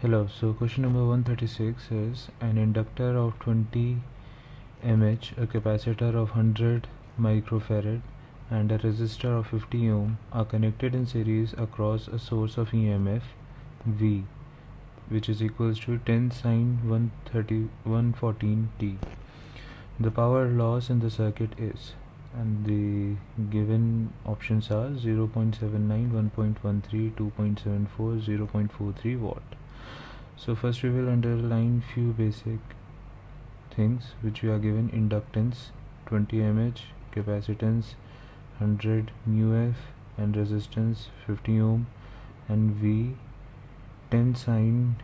Hello, so question number 136 is an inductor of 20 mH, a capacitor of 100 microfarad and a resistor of 50 ohm are connected in series across a source of EMF V, which is equals to 10 sine 114t. The power loss in the circuit is, and the given options are 0.79, 1.13, 2.74, 0.43 watt. So first we will underline few basic things which we are given: inductance 20 mH, capacitance 100 mu f, and resistance 50 ohm, and V 10 sine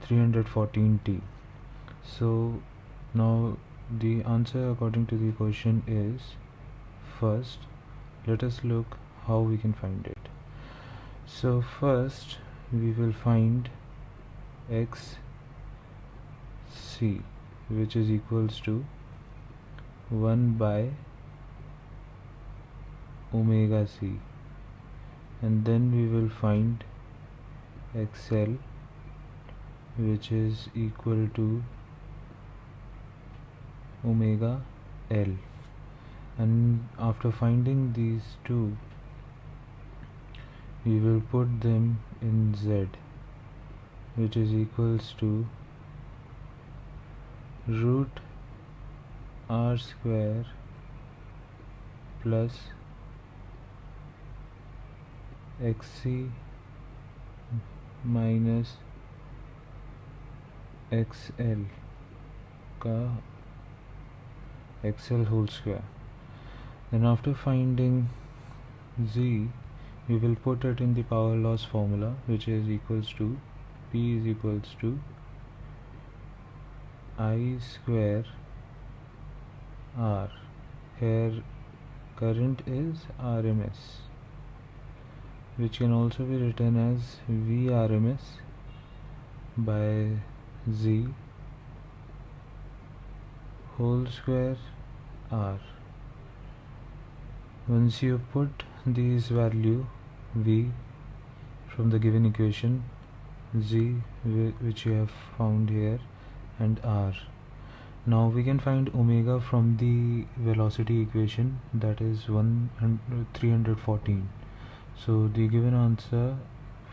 314t. So now the answer according to the question is, first let us look how we can find it. So first we will find Xc, which is equals to 1 by omega c, and then we will find Xl, which is equal to omega L, and after finding these two we will put them in Z, which is equals to root r square plus xc minus xl whole square. Then after finding Z, we will put it in the power loss formula, which is equals to P is equals to I square R. Here current is RMS, which can also be written as VRMS by Z whole square R. Once you put these value V from the given equation, Z which you have found here, and R, now we can find omega from the velocity equation, that is 314. So the given answer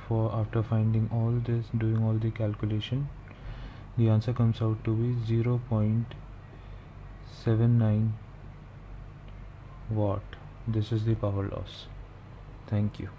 for after finding all this, doing all the calculation, the answer comes out to be 0.79 watt. This is the power loss. Thank you.